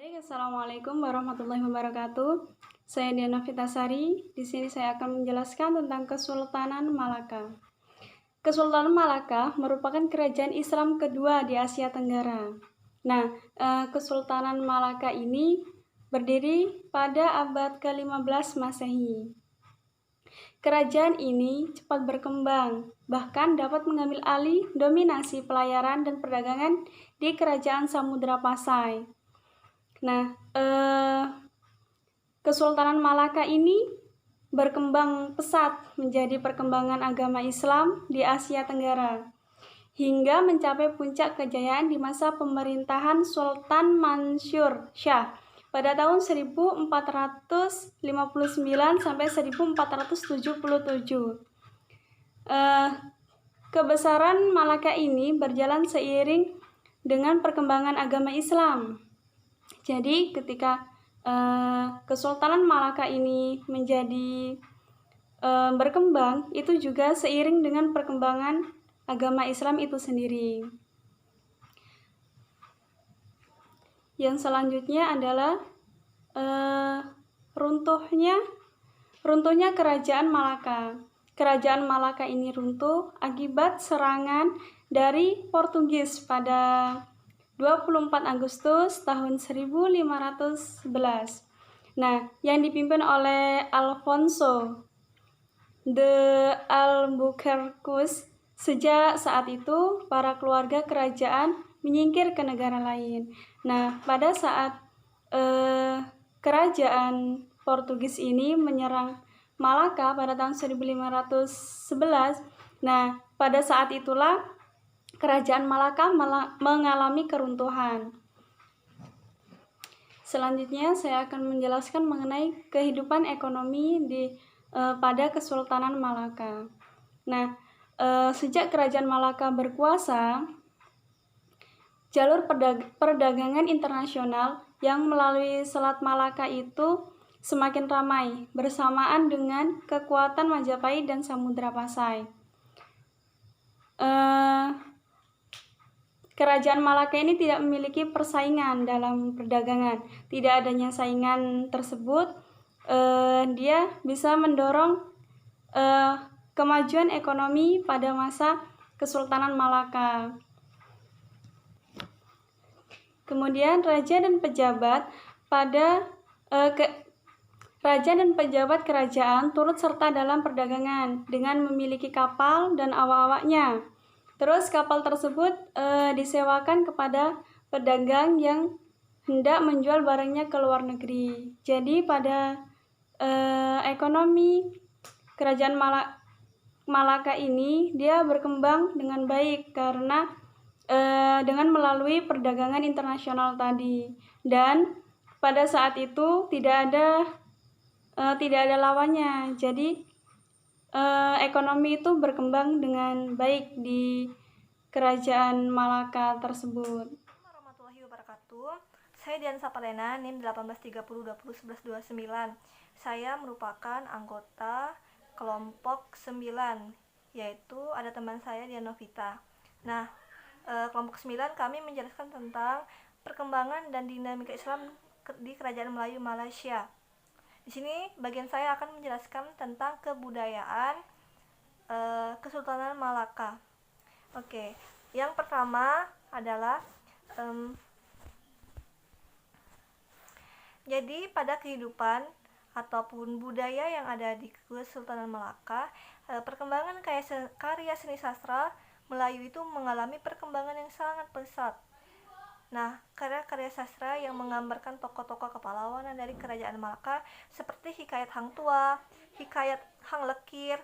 Baik, Assalamualaikum warahmatullahi wabarakatuh. Saya Diana Vitasari. Di sini saya akan menjelaskan tentang Kesultanan Malaka. Kesultanan Malaka merupakan kerajaan Islam kedua di Asia Tenggara. Nah, Kesultanan Malaka ini berdiri pada abad ke-15 Masehi. Kerajaan ini cepat berkembang, bahkan dapat mengambil alih dominasi pelayaran dan perdagangan di Kerajaan Samudra Pasai. Nah, Kesultanan Malaka ini berkembang pesat menjadi perkembangan agama Islam di Asia Tenggara, hingga mencapai puncak kejayaan di masa pemerintahan Sultan Mansur Shah pada tahun 1459 sampai 1477. Kebesaran Malaka ini berjalan seiring dengan perkembangan agama Islam. Jadi ketika Kesultanan Malaka ini menjadi berkembang, itu juga seiring dengan perkembangan agama Islam itu sendiri. Yang selanjutnya adalah runtuhnya Kerajaan Malaka. Kerajaan Malaka ini runtuh akibat serangan dari Portugis pada 24 Agustus tahun 1511. Nah, yang dipimpin oleh Alfonso de Albuquerque. Sejak saat itu, para keluarga kerajaan menyingkir ke negara lain. Nah, pada saat kerajaan Portugis ini menyerang Malaka pada tahun 1511, nah, pada saat itulah Kerajaan Malaka mengalami keruntuhan. Selanjutnya saya akan menjelaskan mengenai kehidupan ekonomi pada Kesultanan Malaka. Nah, sejak Kerajaan Malaka berkuasa, jalur perdagangan internasional yang melalui Selat Malaka itu semakin ramai bersamaan dengan kekuatan Majapahit dan Samudra Pasai. Kerajaan Malaka ini tidak memiliki persaingan dalam perdagangan. Tidak adanya saingan tersebut, dia bisa mendorong kemajuan ekonomi pada masa Kesultanan Malaka. Kemudian raja dan pejabat kerajaan turut serta dalam perdagangan dengan memiliki kapal dan awak-awaknya. Terus kapal tersebut disewakan kepada pedagang yang hendak menjual barangnya ke luar negeri. Jadi pada ekonomi Kerajaan Malaka ini dia berkembang dengan baik karena dengan melalui perdagangan internasional tadi. Dan pada saat itu tidak ada lawannya. Jadi ekonomi itu berkembang dengan baik di Kerajaan Malaka tersebut. Warahmatullahi wabarakatuh. Saya Dian Sapalena, NIM 1830201129. Saya merupakan anggota kelompok 9, yaitu ada teman saya Dianovita. Nah, kelompok 9 kami menjelaskan tentang perkembangan dan dinamika Islam di Kerajaan Melayu Malaysia. Di sini bagian saya akan menjelaskan tentang kebudayaan Kesultanan Malaka. Oke, yang pertama adalah jadi pada kehidupan ataupun budaya yang ada di Kesultanan Malaka, perkembangan karya seni sastra Melayu itu mengalami perkembangan yang sangat pesat. Nah, karya-karya sastra yang menggambarkan tokoh-tokoh kepahlawanan dari Kerajaan Malaka seperti Hikayat Hang Tua, Hikayat Hang Lekir,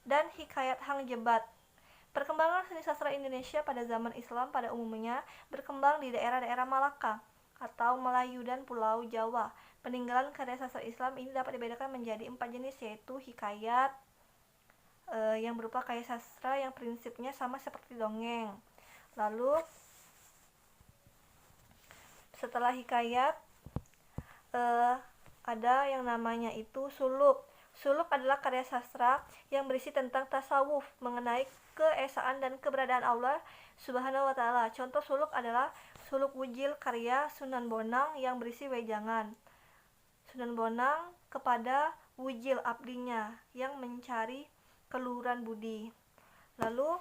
dan Hikayat Hang Jebat. Perkembangan seni sastra Indonesia pada zaman Islam pada umumnya berkembang di daerah-daerah Malaka atau Melayu dan Pulau Jawa. Peninggalan karya sastra Islam ini dapat dibedakan menjadi 4 jenis, yaitu hikayat yang berupa karya sastra yang prinsipnya sama seperti dongeng. Lalu setelah hikayat ada yang namanya itu suluk. Suluk adalah karya sastra yang berisi tentang tasawuf mengenai keesaan dan keberadaan Allah Subhanahu wa Ta'ala. Contoh suluk adalah suluk Wujil karya Sunan Bonang yang berisi wejangan Sunan Bonang kepada Wujil abdinya yang mencari keluhuran budi. Lalu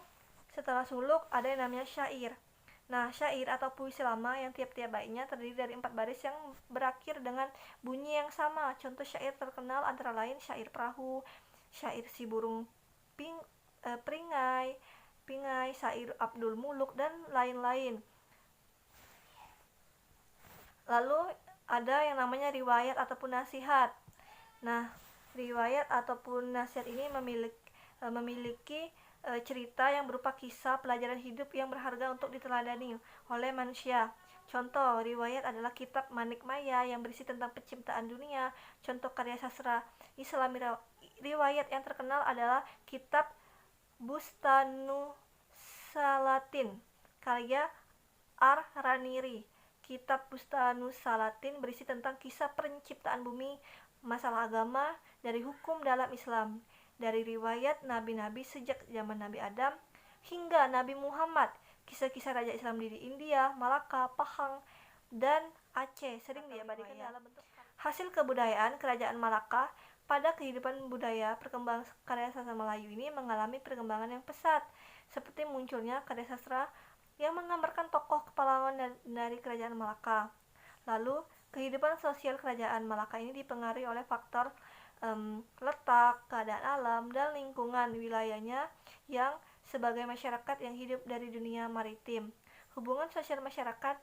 setelah suluk ada yang namanya syair. Nah, syair atau puisi lama yang tiap-tiap baitnya terdiri dari 4 baris yang berakhir dengan bunyi yang sama. Contoh syair terkenal antara lain syair perahu, syair si burung peringai, syair Abdul Muluk, dan lain-lain. Lalu ada yang namanya riwayat ataupun nasihat. Nah, riwayat ataupun nasihat ini memiliki cerita yang berupa kisah pelajaran hidup yang berharga untuk diteladani oleh manusia. Contoh riwayat adalah kitab Manik Maya yang berisi tentang penciptaan dunia. Contoh karya sastra Islami riwayat yang terkenal adalah kitab Bustanusalatin karya Ar-Raniri. Kitab Bustanusalatin berisi tentang kisah penciptaan bumi, masalah agama, dari hukum dalam Islam, dari riwayat nabi-nabi sejak zaman Nabi Adam hingga Nabi Muhammad, kisah-kisah raja Islam di India, Malaka, Pahang, dan Aceh sering diabadikan dalam bentuk hasil kebudayaan kerajaan Malaka. Pada kehidupan budaya, perkembangan karya sastra Melayu ini mengalami perkembangan yang pesat, seperti munculnya karya sastra yang menggambarkan tokoh pahlawan dari kerajaan Malaka. Lalu, kehidupan sosial kerajaan Malaka ini dipengaruhi oleh faktor letak, keadaan alam, dan lingkungan wilayahnya yang sebagai masyarakat yang hidup dari dunia maritim. Hubungan sosial masyarakat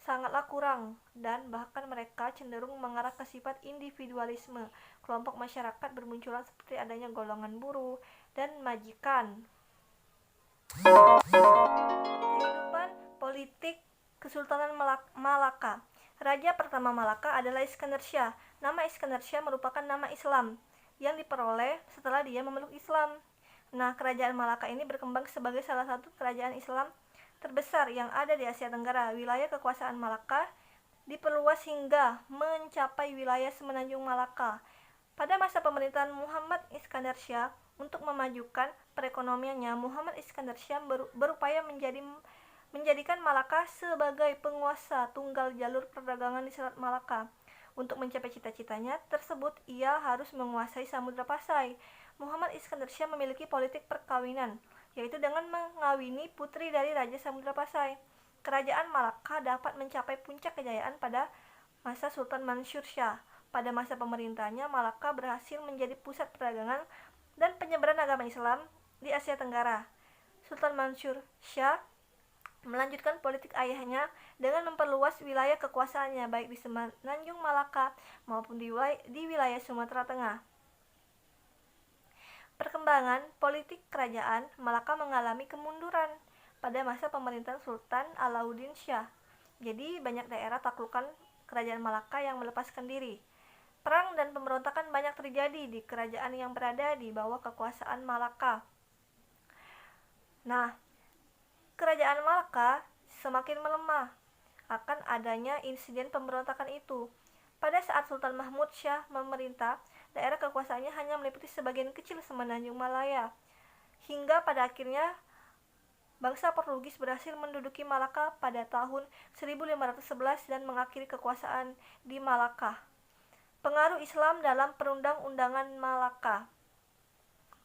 sangatlah kurang dan bahkan mereka cenderung mengarah ke sifat individualisme. Kelompok masyarakat bermunculan seperti adanya golongan buruh dan majikan. Kehidupan politik Kesultanan Malaka. Raja pertama Malaka adalah Iskandar Shah. Nama Iskandar Shah merupakan nama Islam yang diperoleh setelah dia memeluk Islam. Nah, kerajaan Malaka ini berkembang sebagai salah satu kerajaan Islam terbesar yang ada di Asia Tenggara. Wilayah kekuasaan Malaka diperluas hingga mencapai wilayah semenanjung Malaka. Pada masa pemerintahan Muhammad Iskandar Shah, untuk memajukan perekonomiannya, Muhammad Iskandar Shah berupaya menjadikan Malaka sebagai penguasa tunggal jalur perdagangan di Selat Malaka. Untuk mencapai cita-citanya tersebut, ia harus menguasai Samudra Pasai. Muhammad Iskandar Shah memiliki politik perkawinan, yaitu dengan mengawini putri dari Raja Samudra Pasai. Kerajaan Malaka dapat mencapai puncak kejayaan pada masa Sultan Mansur Shah. Pada masa pemerintahnya, Malaka berhasil menjadi pusat perdagangan dan penyebaran agama Islam di Asia Tenggara. Sultan Mansur Shah melanjutkan politik ayahnya dengan memperluas wilayah kekuasaannya baik di semenanjung Malaka maupun di wilayah Sumatera Tengah. Perkembangan politik kerajaan Malaka mengalami kemunduran pada masa pemerintahan Sultan Alauddin Shah. Jadi banyak daerah taklukan kerajaan Malaka yang melepaskan diri. Perang dan pemberontakan banyak terjadi di kerajaan yang berada di bawah kekuasaan Malaka. Nah, kerajaan Malaka semakin melemah akan adanya insiden pemberontakan itu. Pada saat Sultan Mahmud Shah memerintah, daerah kekuasaannya hanya meliputi sebagian kecil semenanjung Malaya. Hingga pada akhirnya bangsa Portugis berhasil menduduki Malaka pada tahun 1511 dan mengakhiri kekuasaan di Malaka. Pengaruh Islam dalam perundang-undangan Malaka.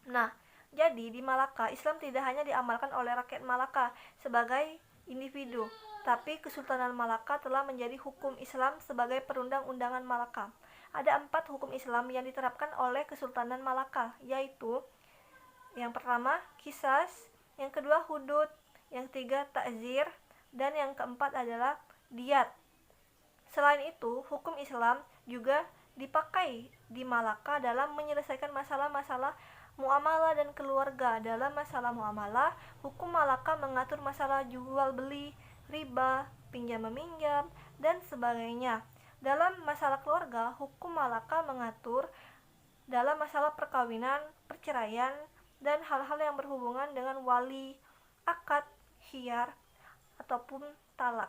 Nah, jadi di Malaka, Islam tidak hanya diamalkan oleh rakyat Malaka sebagai individu, tapi Kesultanan Malaka telah menjadi hukum Islam sebagai perundang-undangan Malaka. Ada 4 hukum Islam yang diterapkan oleh Kesultanan Malaka, yaitu yang pertama, qisas, yang kedua, hudud, yang ketiga, ta'zir, dan yang keempat adalah diyat. Selain itu, hukum Islam juga dipakai di Malaka dalam menyelesaikan masalah-masalah muamalah dan keluarga. Dalam masalah muamalah, hukum Malaka mengatur masalah jual beli, riba, pinjam meminjam, dan sebagainya. Dalam masalah keluarga, hukum Malaka mengatur dalam masalah perkawinan, perceraian, dan hal-hal yang berhubungan dengan wali, akad, khiyar, ataupun talak.